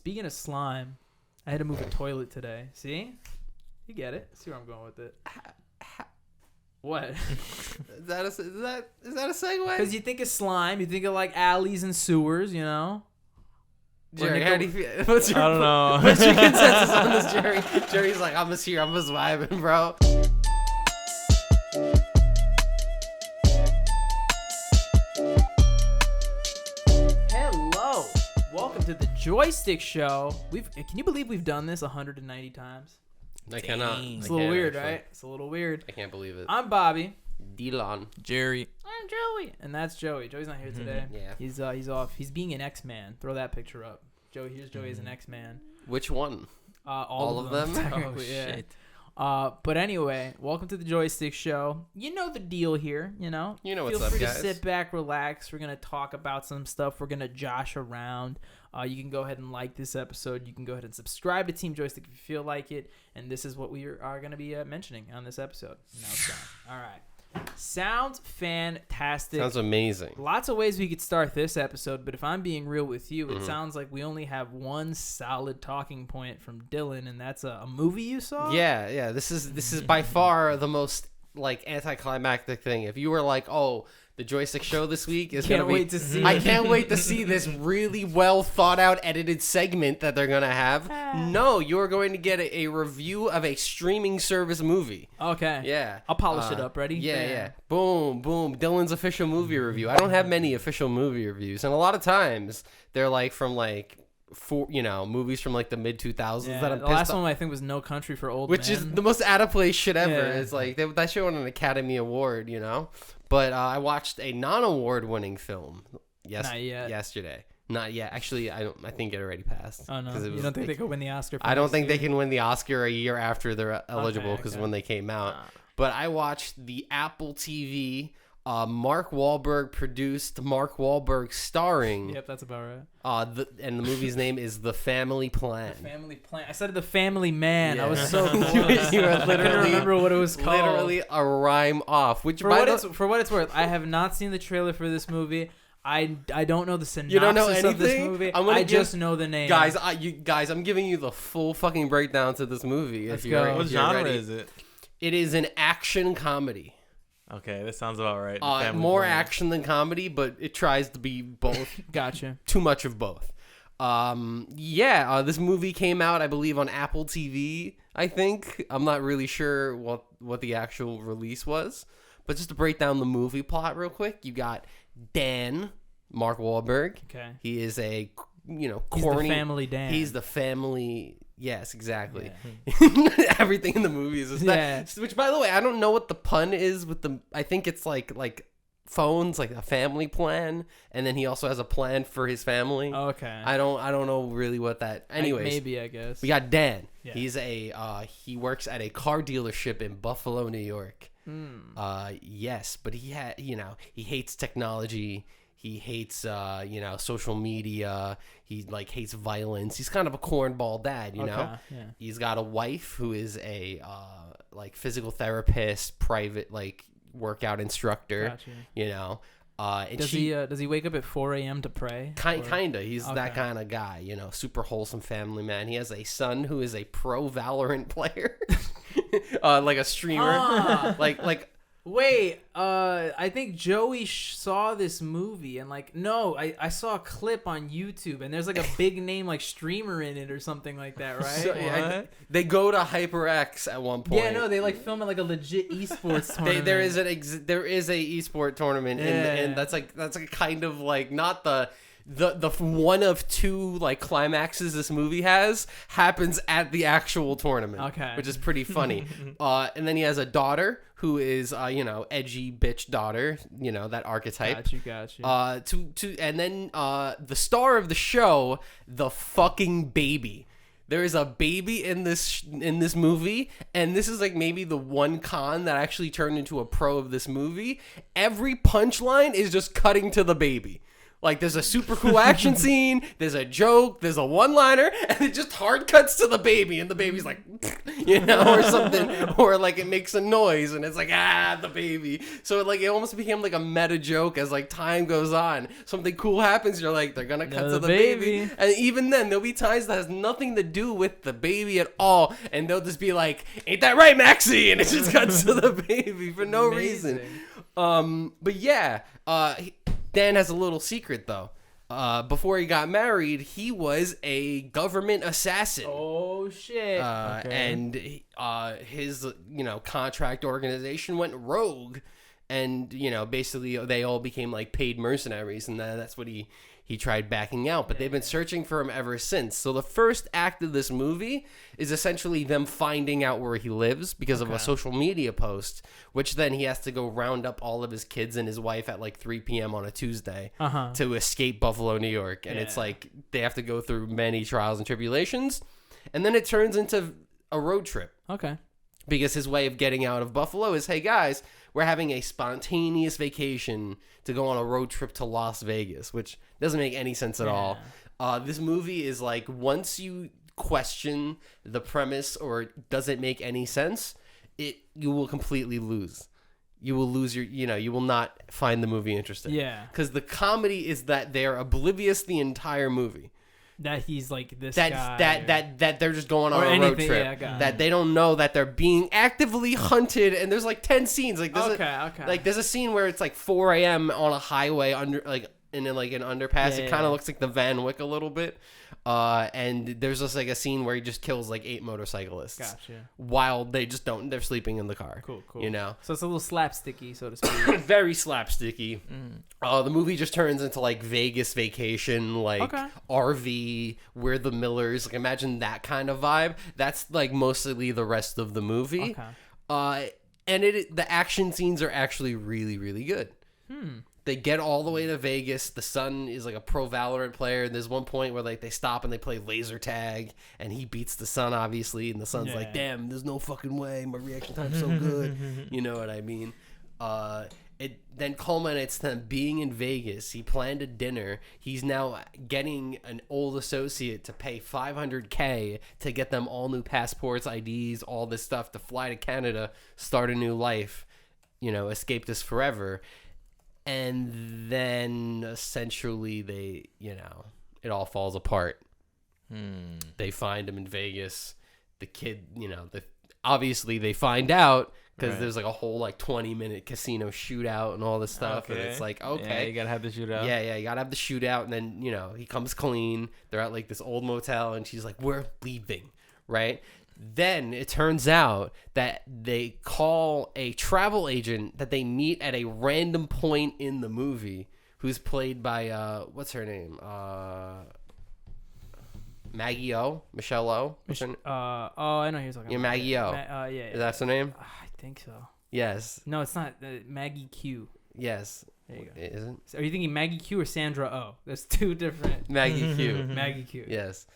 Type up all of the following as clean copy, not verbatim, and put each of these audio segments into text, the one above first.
Speaking of slime, I had to move a toilet today. See? You get it. See where I'm going with it. What? Is that a segue? Because you think of slime, you think of like alleys and sewers, you know? Jerry, how do you feel? What's your, I don't know. What's your consensus on this, Jerry? Jerry's like, I'm just here. I'm just vibing, bro. Hello. Welcome to the Joystick Show. Can you believe we've done this 190 times? I cannot. It's a little weird, right? It's a little weird. I can't believe it. I'm Bobby. Dylan. Jerry. I'm Joey. And that's Joey. Joey's not here today. Yeah. He's off. He's being an X-Man. Throw that picture up. Here's Joey as an X-Man. Which one? All of them. Technically, yeah. Shit. But anyway, welcome to the Joystick Show. You know the deal here, you know? You know what's Feel up, free guys. to sit back, relax. We're going to talk about some stuff. We're going to josh around. You can go ahead and like this episode. You can go ahead and subscribe to Team Joystick if you feel like it. And this is what we are going to be mentioning on this episode. Now it's done. All right. Sounds fantastic. Sounds amazing. Lots of ways we could start this episode, but if I'm being real with you, it sounds like we only have one solid talking point from Dylan, and that's a movie you saw? Yeah. This is by far the most like anticlimactic thing. If you were like, oh, the Joystick Show this week is Can't gonna be. wait to see I it. can't wait to see this really well thought out edited segment that they're gonna have. No, you're going to get a review of a streaming service movie. Okay. Yeah. I'll polish it up. Ready? Yeah, Bam. yeah. Boom, boom. Dylan's official movie review. I don't have many official movie reviews, and a lot of times they're like from like movies from like the mid 2000s Yeah, that I'm the pissed last off. one I think was No Country for Old Which Men. is the most out of place shit ever. Yeah. It's like that should won an Academy Award, you know. But I watched a non-award winning film. Not yet. Yesterday. Not yet. Actually, I think it already passed. Oh no, 'Cause it you was, don't think like, they could win the Oscar? For I don't next think year? they can win the Oscar a year after they're eligible because okay. when they came out. Nah. But I watched the Apple TV. Mark Wahlberg produced, Mark Wahlberg starring. Yep, that's about right. And the movie's name is The Family Plan. The Family Plan. I said The Family Man. Yeah. I was so close. You were I couldn't literally remember what it was called. Literally a rhyme off. Which For what it's worth, I have not seen the trailer for this movie. I don't know the synopsis You don't know of this anything? movie. I'm gonna just know the name. guys, I'm giving you the full fucking breakdown to this movie. Let's if you're, go. if What you're genre ready. is it? It is an action comedy. Okay, that sounds about right. Family More Plan. action than comedy, but it tries to be both. Gotcha. Too much of both. This movie came out, I believe, on Apple TV. I think I'm not really sure what the actual release was, but just to break down the movie plot real quick, you got Dan, Mark Wahlberg. Okay. He is a He's corny the family Dan. He's the family. Yes, exactly. Yeah. Everything in the movie is just that. Which, by the way, I don't know what the pun is with the. I think it's like phones, like a family plan, and then he also has a plan for his family. Okay. I don't know really what that. Anyways, Maybe, I guess. we got Dan. Yeah. He's he works at a car dealership in Buffalo, New York. Yes, but he hates technology. He hates, social media. He hates violence. He's kind of a cornball dad, you know. Yeah. He's got a wife who is a physical therapist, private workout instructor. Gotcha. You know. And Does he wake up at 4 a.m. to pray? Kinda. He's that Okay. kind of guy. You know, super wholesome family man. He has a son who is a pro Valorant player, like a streamer, Wait, I think Joey saw this movie and I saw a clip on YouTube and there's a big name streamer in it or something like that, right? So, they go to HyperX at one point. Yeah, no, they film it like a legit esports tournament. There is a esport tournament, and that's a kind of not the one of two climaxes this movie happens at the actual tournament. Okay. Which is pretty funny. And then he has a daughter who is edgy bitch daughter, that archetype. Got you. And then the star of the show, the fucking baby. There is a baby in this movie, and this is maybe the one con that actually turned into a pro of this movie. Every punchline is just cutting to the baby. Like, there's a super cool action scene, there's a joke, there's a one-liner, and it just hard cuts to the baby, and the baby's like, or something, or like it makes a noise, and it's like, the baby. So it almost became like a meta joke as like time goes on. Something cool happens, you're like, they're gonna cut to the baby. And even then, there'll be times that has nothing to do with the baby at all, and they'll just be like, ain't that right, Maxie? And it just cuts to the baby for no reason. But yeah, Dan has a little secret, though. Before he got married, he was a government assassin. Oh, shit. And his, contract organization went rogue. And, basically they all became, like, paid mercenaries. And that's what he tried backing out. But they've been searching for him ever since. So the first act of this movie is essentially them finding out where he lives because of a social media post, which then he has to go round up all of his kids and his wife at like 3 p.m. on a Tuesday to escape Buffalo, New York. And it's like they have to go through many trials and tribulations. And then it turns into a road trip. Okay. Because his way of getting out of Buffalo is, hey, guys, we're having a spontaneous vacation to go on a road trip to Las Vegas, which doesn't make any sense at all. This movie is like, once you question the premise or does it make any sense, you will completely lose. You will lose you will not find the movie interesting. Yeah. Because the comedy is that they're oblivious the entire movie. That he's like this guy. That they're just going on a road trip. That they don't know that they're being actively hunted. And there's like 10 scenes. Like there's a scene where it's like 4 a.m. on a highway in an underpass. It kind of looks like the Van Wick a little bit. And there's just like a scene where he just kills like 8 motorcyclists. Gotcha. While they just they're sleeping in the car. Cool. So it's a little slapsticky, so to speak. Very slapsticky. The movie just turns into like Vegas vacation, like RV, We're the Millers. Like, imagine that kind of vibe. That's like mostly the rest of the movie. And the action scenes are actually really, really good. They get all the way to Vegas. The son is like a pro Valorant player. And there's one point where like they stop and they play laser tag, and he beats the son, obviously. And the son's like, "Damn, there's no fucking way. My reaction time's so good." You know what I mean? It then culminates to them being in Vegas. He planned a dinner. He's now getting an old associate to pay $500K to get them all new passports, IDs, all this stuff to fly to Canada, start a new life, escape this forever. And then essentially they, it all falls apart. They find him in Vegas. The kid, obviously they find out because there's like a whole like 20-minute casino shootout and all this stuff. And it's like, okay. Yeah, you got to have the shootout. Yeah, you got to have the shootout. And then, he comes clean. They're at like this old motel and she's like, we're leaving, right? Then it turns out that they call a travel agent that they meet at a random point in the movie, who's played by what's her name? Maggie O, Michelle O. I know who you're talking about. Maggie O. Yeah. That's her name? I think so. Yes. No, it's not. Maggie Q. Yes. There you go. Isn't? Are you thinking Maggie Q or Sandra O? There's two different. Maggie Q. Maggie Q. Yes.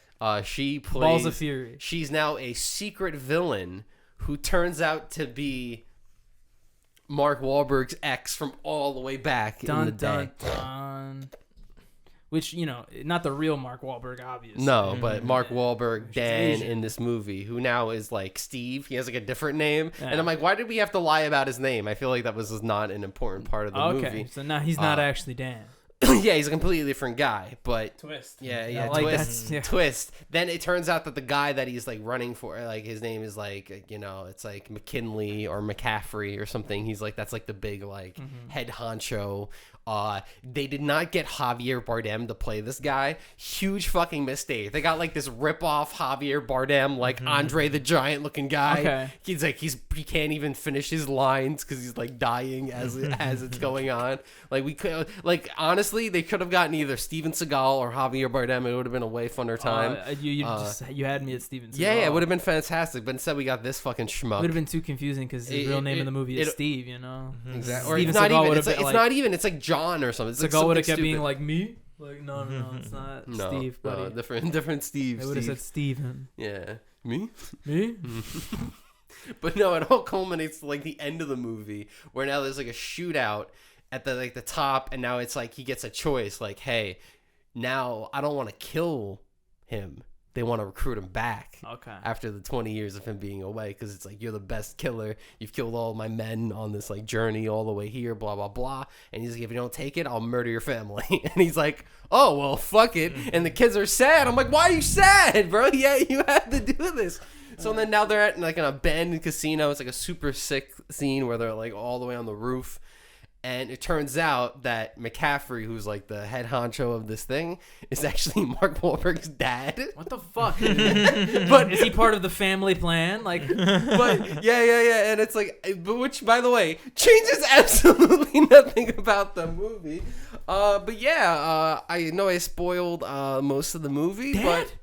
She plays Balls of Fury. She's now a secret villain who turns out to be Mark Wahlberg's ex from all the way back in the day. Which, not the real Mark Wahlberg, obviously. No, but Mark Wahlberg, Dan, in this movie, who now is like Steve. He has like a different name. Yeah. And I'm like, why did we have to lie about his name? I feel like that was just not an important part of the movie. Okay, so now he's not actually Dan. Yeah, he's a completely different guy, but twist. Yeah, twist. Twist. Then it turns out that the guy that he's like running for, like his name is like, it's like McKinley or McCaffrey or something. He's like, that's like the big like head honcho. They did not get Javier Bardem to play this guy. Huge fucking mistake. They got like this rip-off Javier Bardem, like Andre the Giant looking guy. Okay. He's like, he can't even finish his lines because he's like dying as it's going on. Like we could, like honestly, they could have gotten either Steven Seagal or Javier Bardem. It would have been a way funner time. You had me at Steven Seagal. Yeah, it would have been fantastic. But instead, we got this fucking schmuck. It would have been too confusing because his real name in the movie is Steve. Exactly. Or it's not even. It's not even. It's like John or something. Seagal would have kept being like me. Like no, it's not Steve, buddy. No, different Steve. They would have said Steven. Yeah, me. Mm-hmm. But no, it all culminates to like the end of the movie where now there's like a shootout. at the top, and now it's like he gets a choice. Like, hey, now I don't want to kill him. They want to recruit him back. Okay. After the 20 years of him being away, because it's like, you're the best killer. You've killed all my men on this like journey all the way here. Blah blah blah. And he's like, if you don't take it, I'll murder your family. And he's like, oh well, fuck it. And the kids are sad. I'm like, why are you sad, bro? Yeah, you had to do this. So then now they're at like an abandoned casino. It's like a super sick scene where they're like all the way on the roof. And it turns out that McCaffrey, who's like the head honcho of this thing, is actually Mark Wahlberg's dad. What the fuck? But is he part of the family plan? Like, but yeah. And it's like, which by the way, changes absolutely nothing about the movie. But yeah, I know I spoiled most of the movie, Dad? but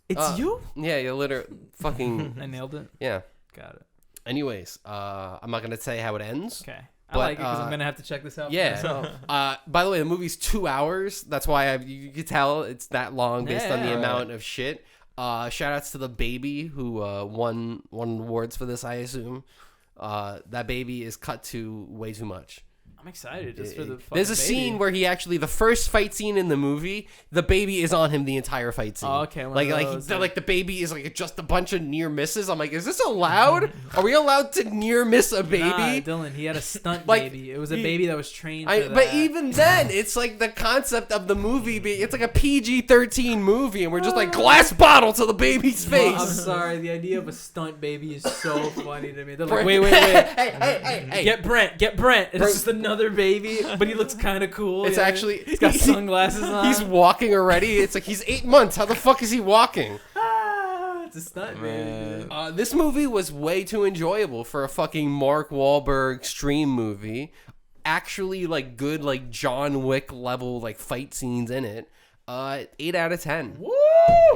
it's you? Yeah, you literally fucking. I nailed it. Yeah. Got it. Anyways, I'm not gonna say how it ends. Okay. I like it because I'm gonna have to check this out. Yeah. By the way, the movie's 2 hours. That's why you can tell it's that long based on the amount of shit. Shout outs to the baby who won awards for this. I assume that baby is cut to way too much. I'm excited just for the. There's a scene where he actually, the first fight scene in the movie, the baby is on him the entire fight scene. Oh, okay. Like the baby is like just a bunch of near misses. I'm like, is this allowed? Are we allowed to near miss a baby? Nah, Dylan, he had a stunt baby. It was a baby that was trained for that. But even then, it's like the concept of the movie. It's like a PG-13 movie, and we're just like glass bottle to the baby's face. I'm sorry. The idea of a stunt baby is so funny to me. They're like, wait. Hey. Get Brent. It's just another baby, but he looks kind of cool. It's actually... He's got sunglasses on. He's walking already. It's like he's 8 months. How the fuck is he walking? It's a stunt, man. This movie was way too enjoyable for a fucking Mark Wahlberg stream movie. Actually, like, good, like, John Wick level, like, fight scenes in it. 8 out of 10. Woo!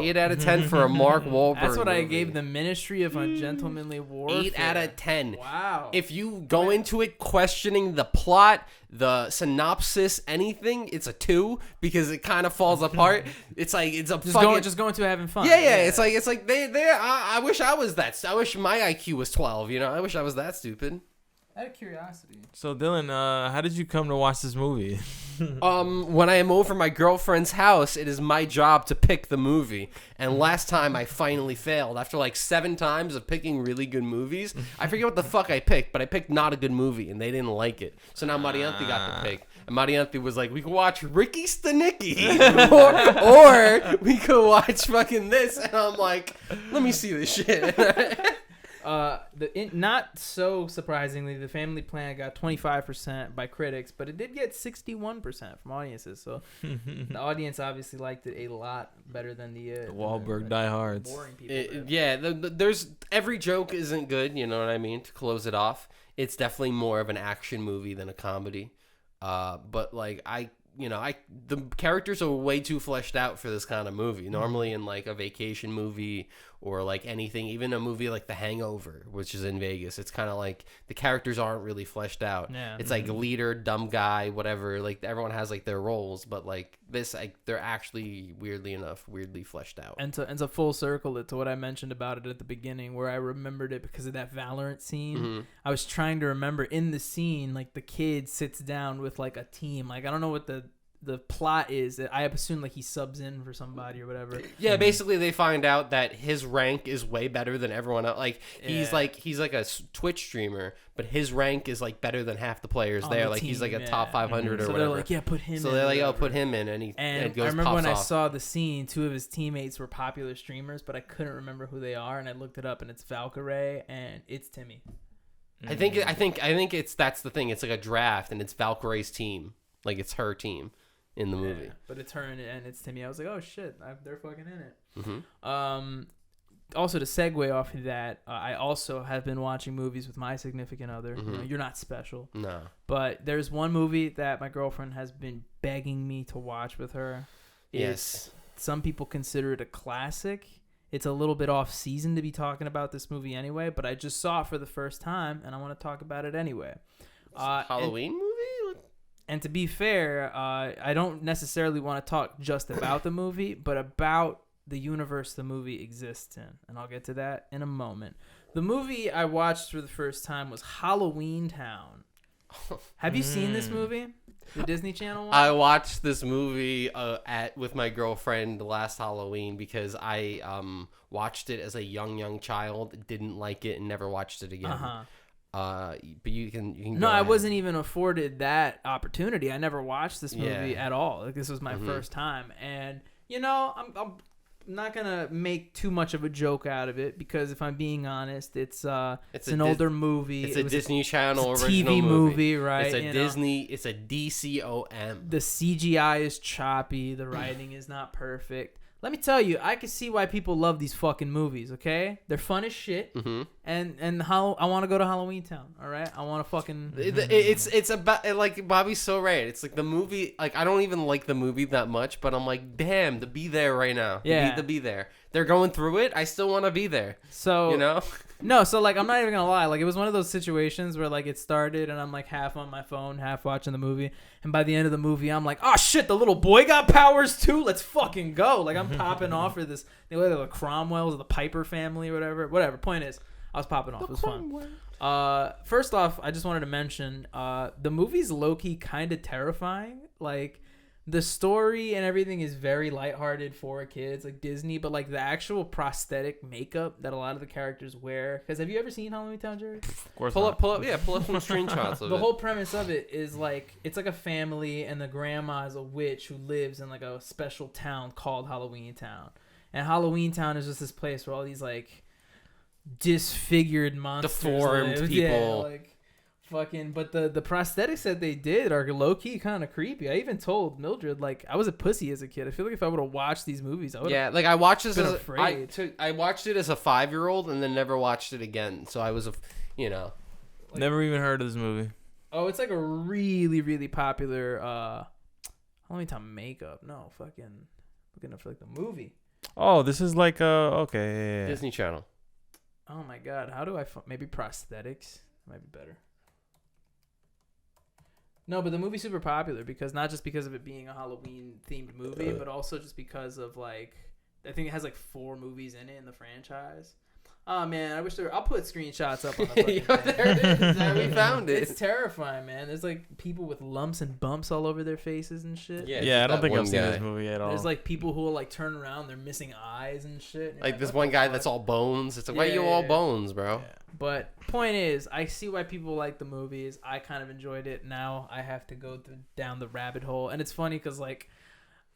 8 out of 10 for a Mark Wahlberg That's what movie. I gave The Ministry of Ungentlemanly Warfare. 8 out of 10. Wow. If you go into it questioning the plot, the synopsis, anything, it's a 2 because it kind of falls apart. It's like it's a just going to having fun. Yeah. It's like they. I wish I was that. I wish my IQ was 12. You know, I wish I was that stupid. Out of curiosity. So Dylan, how did you come to watch this movie? When I am over my girlfriend's house, it is my job to pick the movie. And last time I finally failed. After like 7 times of picking really good movies, I forget what the fuck I picked, but I picked not a good movie, and they didn't like it. So now Marianthi got to pick. And Marianthi was like, we could watch Ricky Stanicki, or we could watch fucking this. And I'm like, let me see this shit. Not so surprisingly, The Family Plan got 25% by critics, but it did get 61% from audiences. So the audience obviously liked it a lot better than the Wahlberg diehards. Boring people. There's every joke isn't good. You know what I mean? To close it off, it's definitely more of an action movie than a comedy. But like the characters are way too fleshed out for this kind of movie. Normally in like a vacation movie or like anything, even a movie like The Hangover, which is in Vegas, it's kind of like the characters aren't really fleshed out. Yeah. It's like leader, dumb guy, whatever. Like everyone has like their roles, but like this, like they're actually weirdly fleshed out. And to full circle it to what I mentioned about it at the beginning, where I remembered it because of that Valorant scene. Mm-hmm. I was trying to remember in the scene, like the kid sits down with like a team. Like I don't know what the plot is. I assume like he subs in for somebody or whatever. Yeah, basically they find out that his rank is way better than everyone else. Like he's like a Twitch streamer, but his rank is like better than half the players there. Like he's like a top 500 or so whatever. They're like, yeah, put him. So in they're like, whatever. put him in, and he and goes. I remember when I off. saw the scene, 2 of his teammates were popular streamers, but I couldn't remember who they are, and I looked it up, and it's Valkyrie and it's Timmy. I think that's the thing. It's like a draft, and it's Valkyrie's team. Like it's her team in the movie. But it's her and it's Timmy. I was like, oh shit, they're fucking in it. Mm-hmm. Also, to segue off of that, I also have been watching movies with my significant other. Mm-hmm. You know, you're not special. No. But there's one movie that my girlfriend has been begging me to watch with her. Yes. Some people consider it a classic. It's a little bit off season to be talking about this movie anyway, but I just saw it for the first time, and I want to talk about it anyway. Halloween movie? And to be fair, I don't necessarily want to talk just about the movie, but about the universe the movie exists in. And I'll get to that in a moment. The movie I watched for the first time was Halloweentown. Have you seen this movie? The Disney Channel one? I watched this movie with my girlfriend last Halloween because I watched it as a young child, didn't like it, and never watched it again. But you can No, go I ahead. wasn't even afforded that opportunity. I never watched this movie Yeah. at all. Like, this was my first time, and I'm not gonna make too much of a joke out of it because if I'm being honest, it's an older movie. It's It a was Disney Channel it's a original TV movie, right? It's a you know? Disney. It's a DCOM. The CGI is choppy. The writing is not perfect. Let me tell you, I can see why people love these fucking movies. Okay, they're fun as shit, and how I want to go to Halloweentown. All right, I want to fucking. It's about like Bobby's so right. It's like the movie. Like I don't even like the movie that much, but I'm like, damn, to be there right now. Yeah. to be there. They're going through it. I still want to be there. So You know. No, so like I'm not even gonna lie, like it was one of those situations where like it started and I'm like half on my phone, half watching the movie, and by the end of the movie I'm like, oh shit, the little boy got powers too. Let's fucking go! Like I'm popping off for this. Whether the Cromwells or the Piper family or whatever. Point is, I was popping off. It was fun. First off, I just wanted to mention the movie's low key kind of terrifying. Like the story and everything is very lighthearted for kids, like Disney, but like the actual prosthetic makeup that a lot of the characters wear. Because have you ever seen Halloweentown, Jerry? Of course Pull not. up some screenshots of The it. whole premise of it is like it's like a family and the grandma is a witch who lives in like a special town called Halloweentown. And Halloweentown is just this place where all these like disfigured monsters Deformed live. people. Yeah, like fucking, but the prosthetics that they did are low key kind of creepy. I even told Mildred like I was a pussy as a kid. I feel like if I would have watched these movies, I would have. Yeah, like I watched this been as afraid. I watched it as a 5-year-old and then never watched it again. So I was Never even heard of this movie. Oh, it's like a really, really popular Halloweentown makeup. No, fucking looking up for like the movie. Oh, this is like okay. Yeah. Disney Channel. Oh my god, how do I maybe prosthetics might be better. No, but the movie's super popular because not just because of it being a Halloween themed movie, but also just because of like I think it has like 4 movies in it in the franchise. Oh man, I wish I'll put screenshots up on the fucking Yo, thing. there it is. We found it. It's terrifying, man. There's like people with lumps and bumps all over their faces and shit. Yeah, I don't think I've seen this guy. movie at all. There's like people who will like turn around, they're missing eyes and shit. And you're Like this what one the guy fuck? that's all bones. It's like, why are you Yeah, all yeah. bones, bro? Yeah. But point is, I see why people like the movies. I kind of enjoyed it. Now I have to go down the rabbit hole, and it's funny because like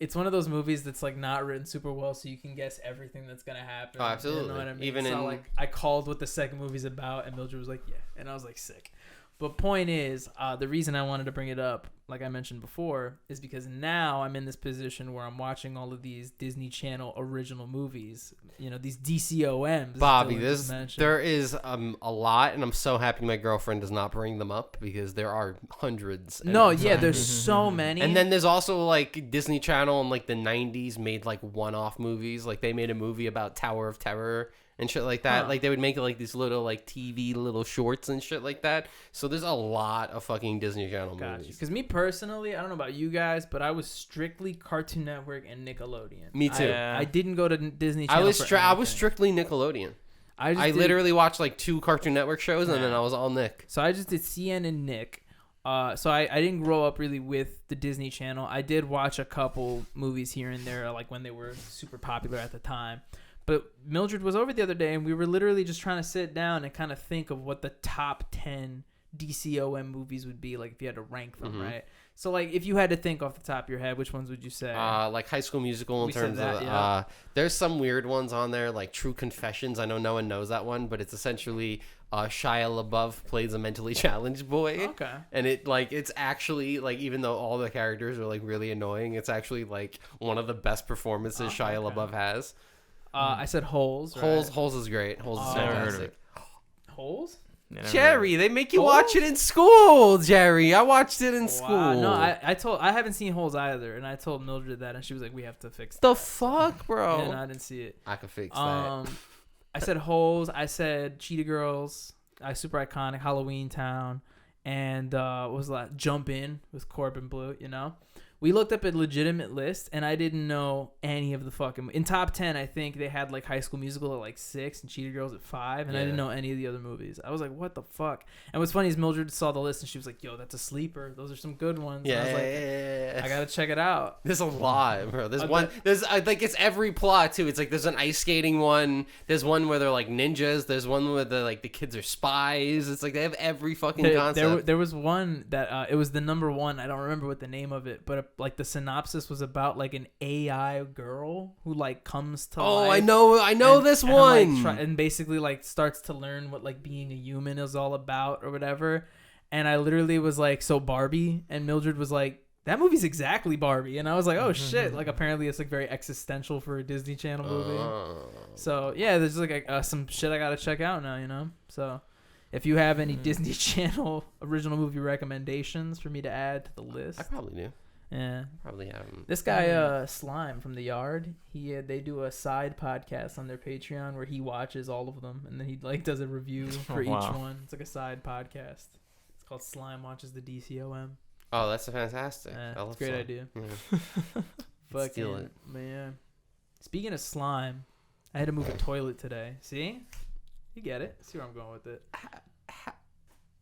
it's one of those movies that's like not written super well, so you can guess everything that's gonna happen. Oh, absolutely. You know what I mean? Even so in- like I called what the second movie's about, and Mildred was like, "Yeah," and I was like, "Sick." But point is, the reason I wanted to bring it up, like I mentioned before, is because now I'm in this position where I'm watching all of these Disney Channel original movies. You know, these DCOMs. Bobby, Dylan just mentioned. there is a lot, and I'm so happy my girlfriend does not bring them up because there are hundreds. No, yeah, there's so many. And then there's also like Disney Channel in like the 90s made like one-off movies. Like they made a movie about Tower of Terror and shit like that. Huh. Like they would make like these little like TV little shorts and shit like that. So there's a lot of fucking Disney Channel Gotcha. movies. Because me personally, I don't know about you guys, but I was strictly Cartoon Network and Nickelodeon. Me too. I didn't go to Disney Channel. I was for I was anything. strictly Nickelodeon. I I did- literally watched like 2 Cartoon Network shows and then Yeah. I was all Nick. So I just did CN and Nick. So I didn't grow up really with the Disney Channel. I did watch a couple movies here and there, like when they were super popular at the time. But Mildred was over the other day, and we were literally just trying to sit down and kind of think of what the top 10 DCOM movies would be, like if you had to rank them, right? So like if you had to think off the top of your head, which ones would you say? Like High School Musical in We said terms that, of yeah. there's some weird ones on there like True Confessions. I know no one knows that one, but it's essentially Shia LaBeouf plays a mentally challenged boy. Okay. And it's actually like, even though all the characters are like really annoying, it's actually like one of the best performances Shia okay. LaBeouf has. I said Holes. Right? Holes is great. Holes is Never heard of fantastic. it. Holes? Yeah, never Jerry, they make you Holes? watch it in school, Jerry. I watched it in school. Wow. No, I haven't seen Holes either, and I told Mildred that, and she was like, "We have to fix the that." fuck, bro? And I didn't see it. I could fix that. I said Holes. I said Cheetah Girls. Super iconic. Halloweentown, and what was that? Jump In with Corbin Blue. You know, We looked up a legitimate list, and I didn't know any of the fucking... In top 10, I think they had, like, High School Musical at, like, 6 and Cheetah Girls at 5, and I didn't know any of the other movies. I was like, what the fuck? And what's funny is Mildred saw the list, and she was like, yo, that's a sleeper. Those are some good ones. Yeah, and I was like, I gotta check it out. There's a lot, bro. There's like, it's every plot, too. It's like, there's an ice skating one. There's one where they're, like, ninjas. There's one where the kids are spies. It's like, they have every fucking concept. There was one that, it was the number one. I don't remember what the name of it, but like the synopsis was about like an AI girl who like comes to life. I know this one. Like, and basically like starts to learn what like being a human is all about or whatever. And I literally was like, so Barbie? And Mildred was like, that movie's exactly Barbie. And I was like, oh shit. Like apparently it's like very existential for a Disney Channel movie. So yeah, there's like some shit I gotta check out now, you know? So if you have any Disney Channel original movie recommendations for me to add to the list. I probably do. Yeah. Probably have them. This guy, Slime from The Yard, they do a side podcast on their Patreon where he watches all of them, and then he like does a review for each one. It's like a side podcast. It's called Slime Watches the DCOM. Oh, that's fantastic. That's a great idea. Yeah. Steal it. Man. Speaking of slime, I had to move a toilet today. See? You get it. See where I'm going with it.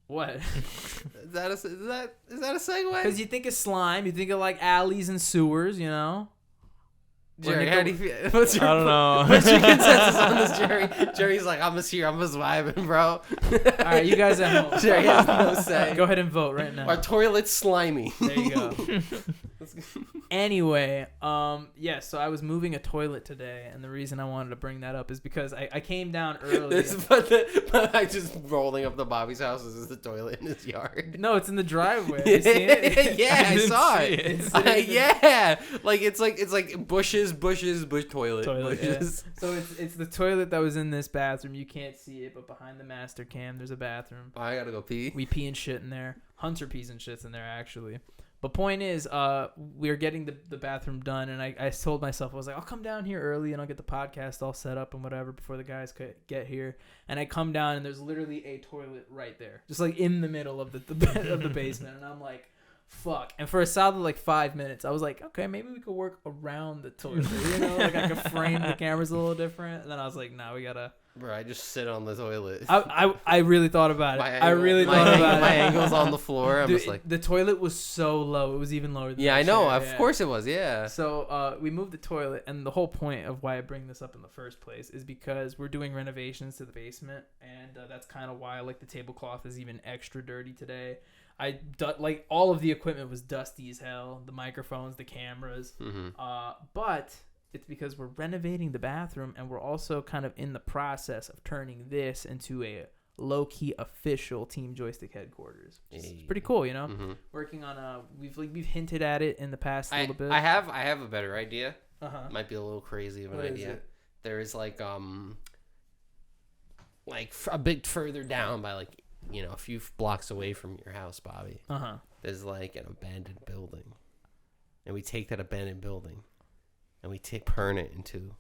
What? Is that a segue? Because you think of slime, you think of like alleys and sewers, you know? Jerry, how do you feel? I don't know. What's your consensus on this, Jerry? Jerry's like, I'm just vibing, bro. All right, you guys at home. Jerry has no say. Go ahead and vote right now. Our toilet's slimy. There you go. Anyway, so I was moving a toilet today, and the reason I wanted to bring that up is because I came down early. But I just rolling up to Bobby's house is the toilet in his yard. No, it's in the driveway. Have you seen it? Yeah, I saw it. Yeah, like it's like bush toilet. Yeah. So it's the toilet that was in this bathroom. You can't see it, but behind the master cam, there's a bathroom. I gotta go pee. We pee and shit in there. Hunter pees and shits in there actually. But point is, we were getting the bathroom done, and I told myself, I was like, I'll come down here early, and I'll get the podcast all set up and whatever before the guys could get here. And I come down, and there's literally a toilet right there, just like in the middle of the basement. And I'm like, fuck. And for a solid like 5 minutes, I was like, okay, maybe we could work around the toilet, you know, like I could frame the cameras a little different. And then I was like, we gotta. Bro, I just sit on the toilet. I really thought about it. My ankle's on the floor. I'm just like, the toilet was so low. It was even lower than I know. Of course it was. Yeah. So we moved the toilet, and the whole point of why I bring this up in the first place is because we're doing renovations to the basement, and that's kind of why like the tablecloth is even extra dirty today. Like all of the equipment was dusty as hell. The microphones, the cameras, but it's because we're renovating the bathroom, and we're also kind of in the process of turning this into a low-key official Team Joystick headquarters. It's pretty cool, you know. Working on we've hinted at it in the past little bit. I have a better idea. Might be a little crazy of an idea. There is like a bit further down by like, you know, a few blocks away from your house, Bobby. There's like an abandoned building, and we take that abandoned building and we turn it into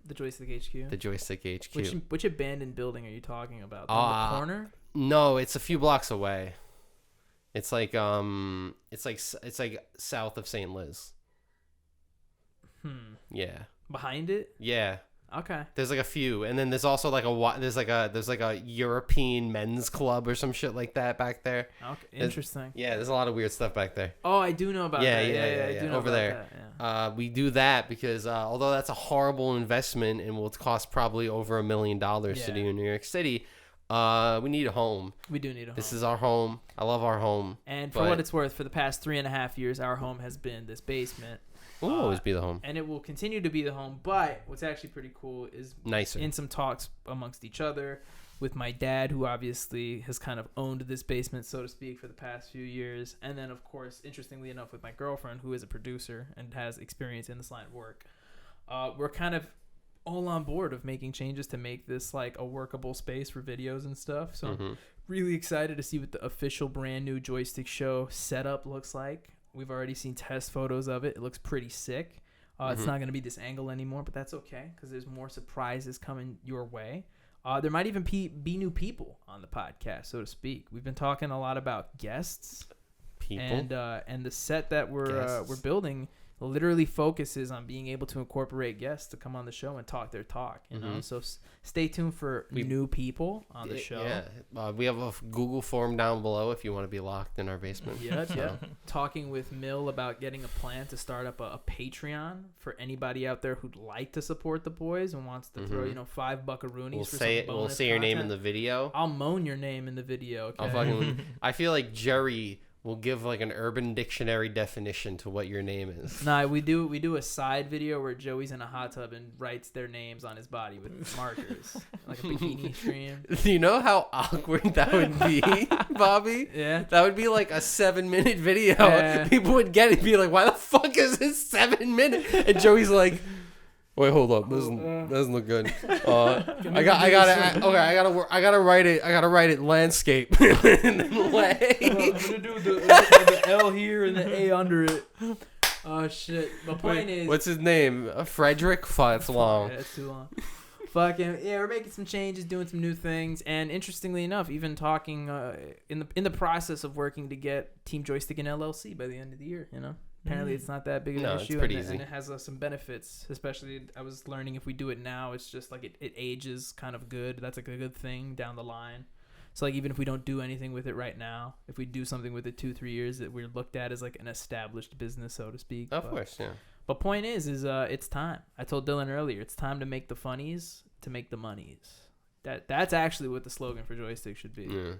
the Joystick HQ. The Joystick HQ. Which abandoned building are you talking about? The corner? No, it's a few blocks away. It's like it's like south of St. Liz. Yeah. Behind it? Yeah. Okay. There's like a few, and then there's also like there's like a European men's club or some shit like that back there. Okay, interesting. There's a lot of weird stuff back there. Oh, I do know about that. Yeah. I do know over about there. That, we do that because although that's a horrible investment and will cost probably over $1 million to do in New York City, we need a home. We do need a home. This is our home. I love our home. And for what it's worth, for the past 3.5 years, our home has been this basement. It will always be the home. And it will continue to be the home. But what's actually pretty cool is nicer. In some talks amongst each other with my dad, who obviously has kind of owned this basement, so to speak, for the past few years. And then, of course, interestingly enough, with my girlfriend, who is a producer and has experience in this line of work. We're kind of all on board of making changes to make this like a workable space for videos and stuff. So I'm really excited to see what the official brand new Joystick show setup looks like. We've already seen test photos of it. It looks pretty sick. It's not going to be this angle anymore, but that's okay because there's more surprises coming your way. There might even be new people on the podcast, so to speak. We've been talking a lot about guests. people. And the set that we're building literally focuses on being able to incorporate guests to come on the show and talk their talk, you know. So stay tuned for new people on the show. We have a Google form down below if you want to be locked in our basement. Talking with Mill about getting a plan to start up a Patreon for anybody out there who'd like to support the boys and wants to throw $5 buckaroonies. We'll say your name in the video. I'll moan your name in the video. Okay? I feel like Jerry will give like an Urban Dictionary definition to what your name is. Nah, we do a side video where Joey's in a hot tub and writes their names on his body with markers, like a bikini stream. Do you know how awkward that would be, Bobby? Yeah, that would be like a 7-minute video. Yeah. People would get it and be like, "Why the fuck is this 7 minutes?" And Joey's like, "Wait, hold up. Doesn't look good. I gotta write it landscape." And then lay. I'm gonna do the L here and the A under it. Oh shit. My point is, what's his name? Frederick? Fuck, it's long. Yeah, it's too long. Fucking yeah, we're making some changes, doing some new things, and interestingly enough, even talking in the process of working to get Team Joystick and LLC by the end of the year. You know. Apparently, it's not that big of an issue, and it has some benefits. Especially, I was learning if we do it now, it's just like it ages kind of good. That's like a good thing down the line. So like even if we don't do anything with it right now, if we do something with it 2-3 years, that we're looked at as like an established business, so to speak. Of course, yeah. But point is it's time. I told Dylan earlier, it's time to make the funnies to make the monies. That's actually what the slogan for Joystick should be. Yeah.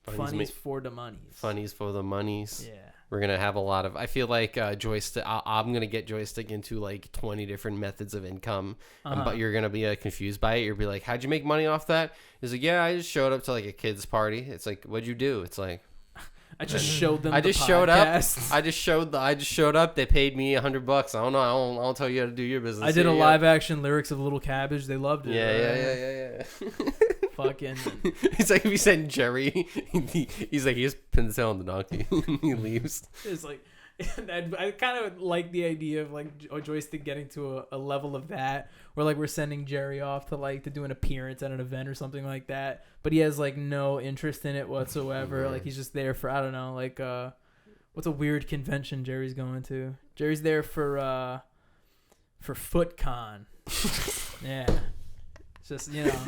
Funnies for the monies. Funnies for the monies. Yeah. We're going to have a lot of... I feel like Joystick... I'm going to get Joystick into like 20 different methods of income. But you're going to be confused by it. You'll be like, how'd you make money off that? He's like, yeah, I just showed up to like a kid's party. It's like, what'd you do? It's like... I just showed them I just showed up. I just showed up. They paid me $100. I don't know. I don't tell you how to do your business. I did a live action lyrics of Little Cabbage. They loved it. Yeah. Fucking. It's like if you send Jerry, he's like, he just pins tail on the donkey. He leaves. It's like, I kind of like the idea of like Joystick getting to a level of that where like we're sending Jerry off to do an appearance at an event or something like that, but he has like no interest in it whatsoever. Like he's just there for, I don't know, like what's a weird convention Jerry's going to? Jerry's there for FootCon. Yeah. Just, you know,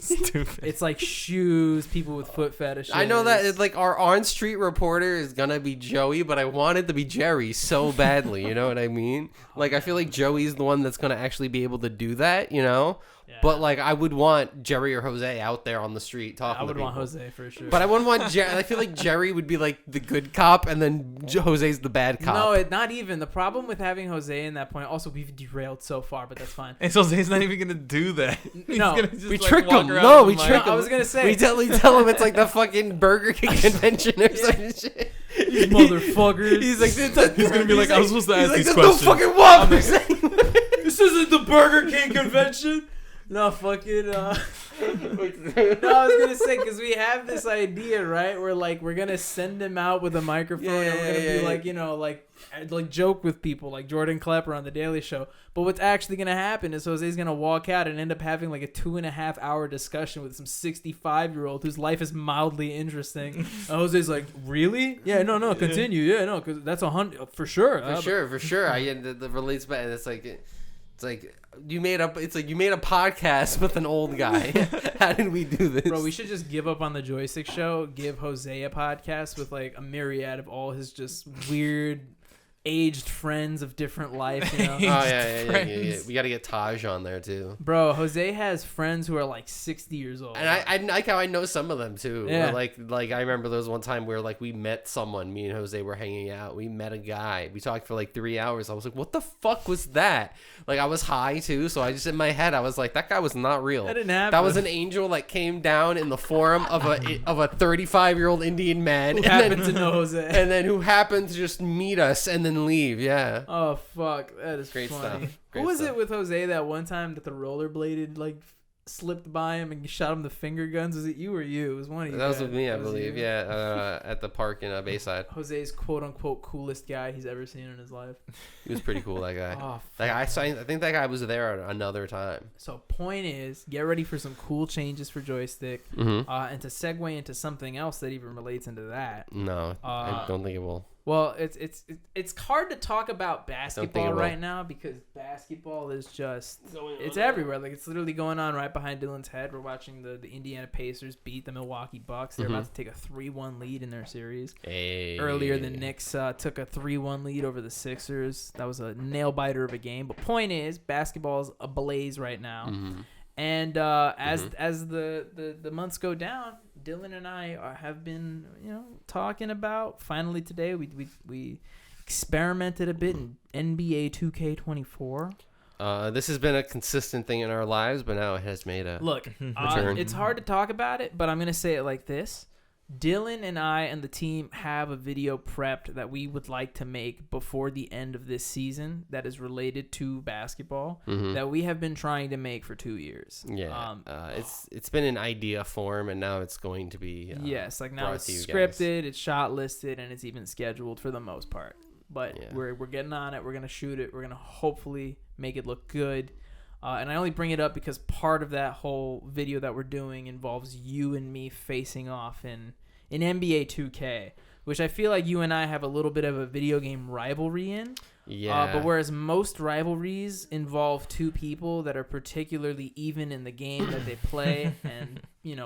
stupid. It's like shoes, people with foot fetishes. I know that it's like our on-street reporter is gonna be Joey, but I want it to be Jerry so badly. You know what I mean? Like I feel like Joey's the one that's gonna actually be able to do that. You know. Yeah. But like I would want Jerry or Jose out there on the street talking. I would to people. want Jose for sure. But I wouldn't want Jerry. I feel like Jerry would be like the good cop, and then Jose's the bad cop. No, not even. The problem with having Jose in that point. Also, we've derailed so far, but that's fine. And Jose's not even gonna do that. No, we tricked him. No, we tricked him. I was gonna say we tell him it's like the fucking Burger King convention or some shit. These motherfuckers. He's like, he's gonna be like, I was supposed to ask these No questions. fucking Wahlberg. This isn't the Burger King convention. No, fucking, no, I was going to say, because we have this idea, right, where, like, we're going to send him out with a microphone, and we're going to be, like, you know, like joke with people, like Jordan Klepper on The Daily Show. But what's actually going to happen is Jose's going to walk out and end up having, like, a 2.5-hour discussion with some 65-year-old whose life is mildly interesting. And Jose's like, really? Yeah, no, continue. Yeah, no, because that's 100, for sure. For sure. That relates back, it's like you made a podcast with an old guy. How did we do this? Bro, we should just give up on the Joystick show, give Jose a podcast with like a myriad of all his just weird aged friends of different life, you know? Oh yeah. We got to get Taj on there too. Bro, Jose has friends who are like 60 years old. And I like how I know some of them too. Yeah. Like I remember there was one time where like we met someone, me and Jose were hanging out. We met a guy. We talked for like 3 hours. I was like, what the fuck was that? Like I was high too, so I just in my head I was like, that guy was not real. That didn't happen. That was an angel that came down in the form of a 35-year-old Indian man who happened to know Jose. And then who happened to just meet us and then leave. Yeah. Oh fuck, that is great funny. stuff. Who was it with Jose that one time that the rollerbladed like slipped by him and shot him the finger guns. Was it you or you? It was one of you. That was guys. with me, I That was believe. you? Yeah, at the park in Bayside. Jose's quote unquote coolest guy he's ever seen in his life. He was pretty cool, that guy. Oh, Like I think that guy was there at another time. So point is, get ready for some cool changes for Joystick, Mm-hmm. and to segue into something else that even relates into that. No, I don't think it will. Well, it's hard to talk about think basketball it will. right now because basketball is just it's everywhere. Like it's literally going on right behind Dylan's head. We're watching the Indiana Pacers beat the Milwaukee Bucks. They're about to take a 3-1 lead in their series. Hey. Earlier, the Knicks took a 3-1 lead over the Sixers. That was a nail biter of a game. But point is, basketball is ablaze right now. Mm-hmm. And as the months go down, Dylan and I have been talking about. Finally today we experimented a bit in NBA 2K24. This has been a consistent thing in our lives, but now it has made a Look, return. it's hard to talk about it, but I'm gonna say it like this. Dylan and I and the team have a video prepped that we would like to make before the end of this season that is related to basketball that we have been trying to make for 2 years. Yeah, it's been in idea form, and now it's going to be yes, like now brought it's to you scripted, it's shot listed, and it's even scheduled for the most part. But Yeah. we're getting on it. We're gonna shoot it. We're gonna hopefully make it look good. And I only bring it up because part of that whole video that we're doing involves you and me facing off in NBA 2K, which I feel like you and I have a little bit of a video game rivalry in. Yeah. But whereas most rivalries involve two people that are particularly even in the game that they play and,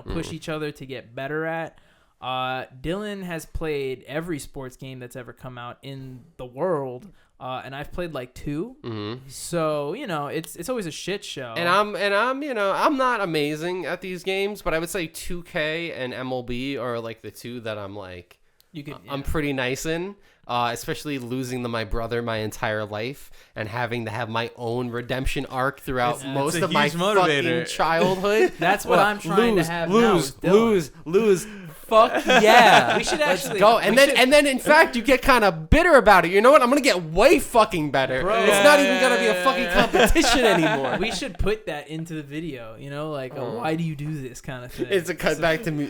push each other to get better at, Dylan has played every sports game that's ever come out in the world. And I've played like 2. Mm-hmm. So, it's always a shit show. And I'm not amazing at these games, but I would say 2K and MLB are like the two that I'm like I'm pretty nice in. Especially losing to my brother my entire life and having to have my own redemption arc throughout most of my fucking childhood. That's what I'm trying to have now with Dylan. lose. Fuck yeah. We should actually go. And then in fact you get kind of bitter about it. You know what? I'm going to get way fucking better. Bro. It's not even going to be a fucking competition anymore. We should put that into the video, why do you do this kind of thing? It's a cut back to me,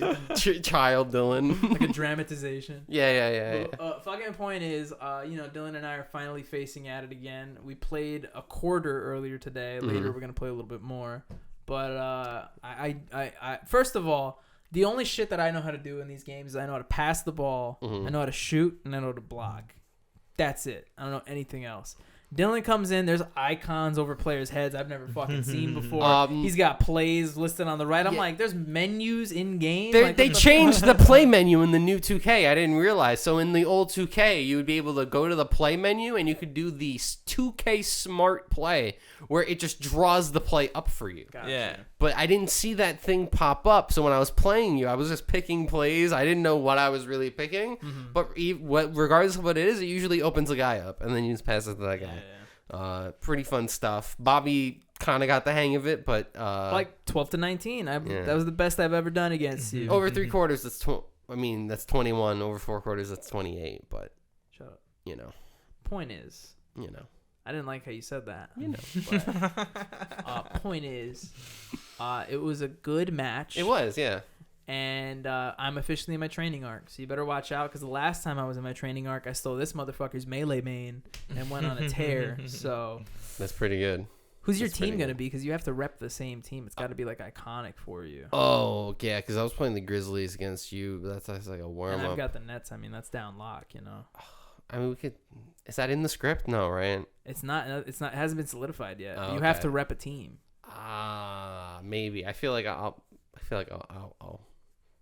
child Dylan. Like a dramatization. Yeah. Fucking point is, Dylan and I are finally facing at it again. We played a quarter earlier today. Later we're gonna play a little bit more. But I first of all, the only shit that I know how to do in these games is I know how to pass the ball, I know how to shoot, and I know how to block. That's it. I don't know anything else. Dylan comes in. There's icons over players' heads I've never fucking seen before. He's got plays listed on the right. I'm like, there's menus in game. They changed the play menu in the new 2K. I didn't realize. So in the old 2K, you would be able to go to the play menu and you could do the 2K Smart Play, where it just draws the play up for you. Gotcha. Yeah. But I didn't see that thing pop up. So when I was playing you, I was just picking plays. I didn't know what I was really picking. But regardless of what it is, it usually opens a guy up, and then you just pass it to that guy. Yeah. Pretty fun stuff. Bobby kind of got the hang of it, but like 12-19. That was the best I've ever done against you. over 3 quarters, that's 21. Over 4 quarters, that's 28. But Shut up. Point is, I didn't like how you said that. But, point is, it was a good match. it was, yeah. And I'm officially in my training arc, so you better watch out, because the last time I was in my training arc, I stole this motherfucker's melee main and went on a tear. So That's pretty good. who's your That's pretty team going to good. be? Because you have to rep the same team. It's got to be like iconic for you. Oh, yeah, because I was playing the Grizzlies against you. But that's like a And warm I've up. got the Nets. I mean, that's down lock, I mean, we could. Is that in the script? No, right? It's not. It hasn't been solidified yet. Oh, You have okay. to rep a team. Maybe. I feel like I'll.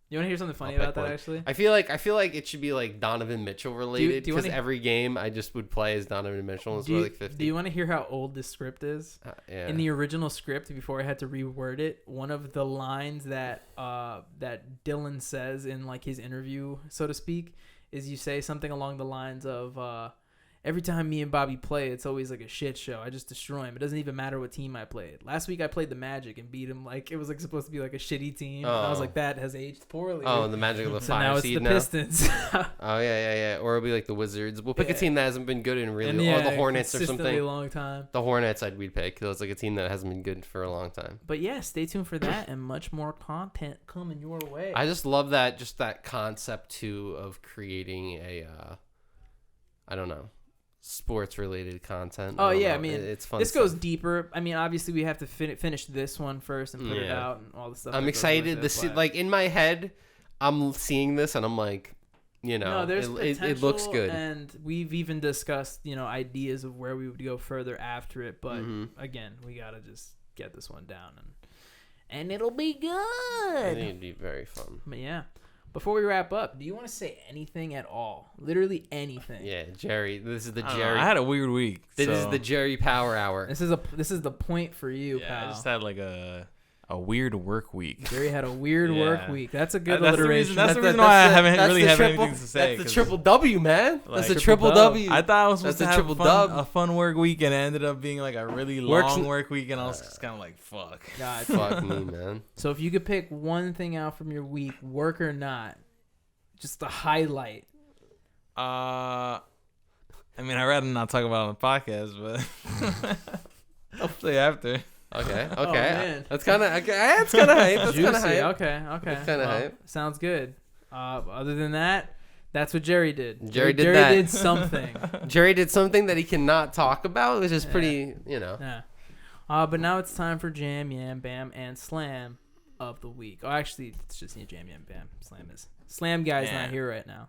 You want to hear something funny I'll pick about that? one. Actually, I feel like it should be like Donovan Mitchell related, do you because wanna- every game I just would play as Donovan Mitchell and score like 50. do you want to hear how old this script is? Yeah. In the original script, before I had to reword it, one of the lines that that Dylan says in like his interview, so to speak, is you say something along the lines of, every time me and Bobby play, it's always like a shit show. I just destroy him. It doesn't even matter what team I played. Last week I played the Magic and beat him like it was like supposed to be like a shitty team. And I was like, that has aged poorly. Oh, the Magic of the so now it's the Pistons. Oh yeah. Or it'll be like the Wizards. We'll pick a team that hasn't been good in really, or the Hornets or something. A long time. The Hornets we'd pick. It's like a team that hasn't been good for a long time. But yeah, stay tuned for that and much more content coming your way. I just love that concept too of creating a, I don't know, sports related content. Oh yeah, know. I mean, it's fun. This goes deeper. I mean, obviously we have to finish this one first and put it out and all the stuff. I'm excited to see. Like in my head, I'm seeing this and I'm like, no, there's it looks good. And we've even discussed, ideas of where we would go further after it. But again, we gotta just get this one down and it'll be good. It'd be very fun. But yeah. Before we wrap up, do you want to say anything at all? Literally anything. Yeah, Jerry. This is the Jerry. I had a weird week. This is the Jerry Power Hour. This is the point for you, pal. I just had like a weird work week. Jerry had a weird work week. That's a good alliteration. That's the reason why I haven't really had anything to say. That's the triple W, man. Like, that's a triple W. I thought I was supposed to have a fun work week, and it ended up being like a really long work week, and I was just kind of like, fuck. God. Fuck me, man. So if you could pick one thing out from your week, work or not, just a highlight. I mean, I'd rather not talk about it on the podcast, but I'll say after. Okay. Oh, man. That's kind of hype. That's kind of hype. Okay. That's kind of hype. Sounds good. Other than that, that's what Jerry did. Jerry did something. Jerry did something that he cannot talk about, which is pretty, Yeah. But now it's time for Jam, Yam, Bam, and Slam of the week. Oh, actually, it's just Jam, Yam, Bam. Slam guy's not here right now.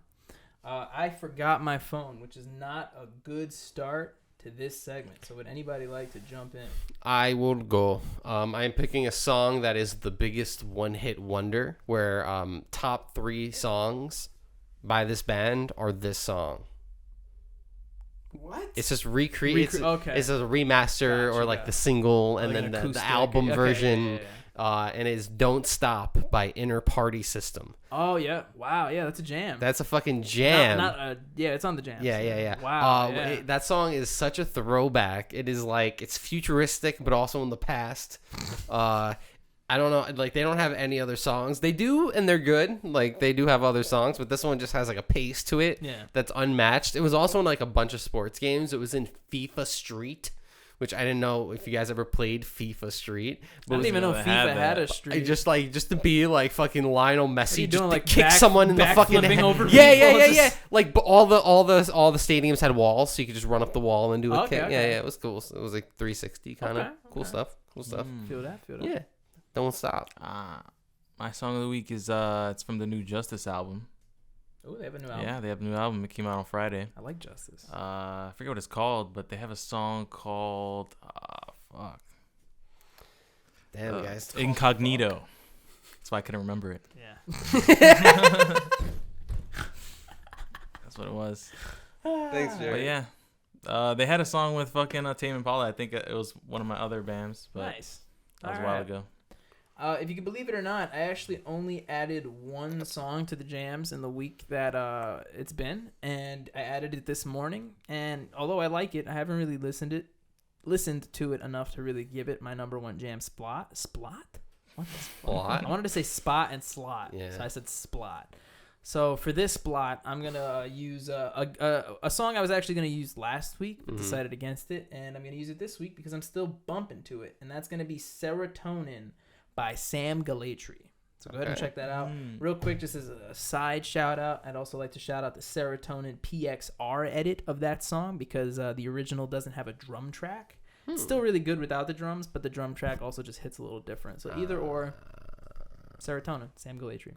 I forgot my phone, which is not a good start to this segment. So would anybody like to jump in? I will go. I'm picking a song that is the biggest one-hit wonder, where top 3 songs by this band are this song. What? It's just recreate. Okay. It's a remaster or like the single and then the album version. And it's "Don't Stop" by Innerpartysystem. Oh yeah! Wow, yeah, that's a jam. That's a fucking jam. It's on the jam. Yeah. Wow. That song is such a throwback. It is like it's futuristic, but also in the past. I don't know, like they don't have any other songs. They do, and they're good. Like they do have other songs, but this one just has like a pace to it that's unmatched. It was also in like a bunch of sports games. It was in FIFA Street, which I didn't know if you guys ever played FIFA Street. I didn't even know FIFA had a street. Just to be like fucking Lionel Messi, just like to kick someone in the fucking head. Over yeah. Like all the stadiums had walls, so you could just run up the wall and do a kick. Okay. Yeah, it was cool. It was like 360 kind of cool stuff. Feel that. Yeah, don't stop. My song of the week is it's from the new Justice album. Oh, they have a new album. Yeah, they have a new album. It came out on Friday. I like Justice. I forget what it's called, but they have a song called fuck. Damn, guys. Incognito. That's why I couldn't remember it. Yeah. That's what it was. Thanks, Jerry. But yeah. They had a song with fucking Tame Impala. I think it was one of my other bands. But Nice. That was a while ago. If you can believe it or not, I actually only added one song to the jams in the week that it's been, and I added it this morning. And although I like it, I haven't really listened to it enough to really give it my number one jam. Splot? What the Splot? I wanted to say spot and slot, so I said splot. So for this splot, I'm gonna use a song I was actually gonna use last week, but decided against it, and I'm gonna use it this week because I'm still bumping to it, and that's gonna be "Serotonin" by Sam Gellaitry. So go ahead and check that out. Real quick, just as a side shout out, I'd also like to shout out the Serotonin PXR edit of that song because the original doesn't have a drum track. It's still really good without the drums, but the drum track also just hits a little different. So either or, Serotonin, Sam Gellaitry.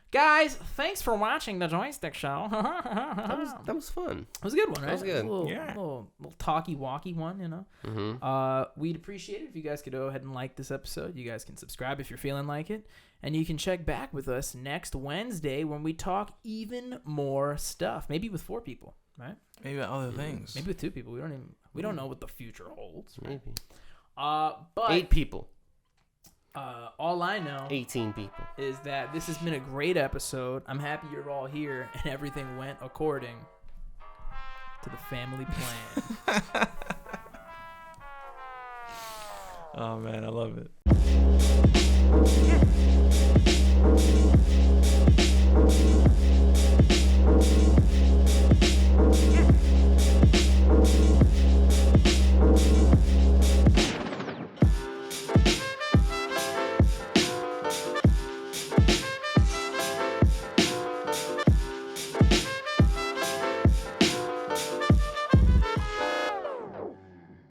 Guys, thanks for watching the Joystick Show. that was fun. It was a good one, right? That was good. A little talky-walky one, you know. We'd appreciate it if you guys could go ahead and like this episode. You guys can subscribe if you're feeling like it. And you can check back with us next Wednesday when we talk even more stuff. Maybe with 4 people, right? Maybe other things. Maybe with 2 people. We don't know what the future holds. Maybe. But 8 people. All I know 18 people is that this has been a great episode. I'm happy you're all here and everything went according to to the family plan. Oh man, I love it.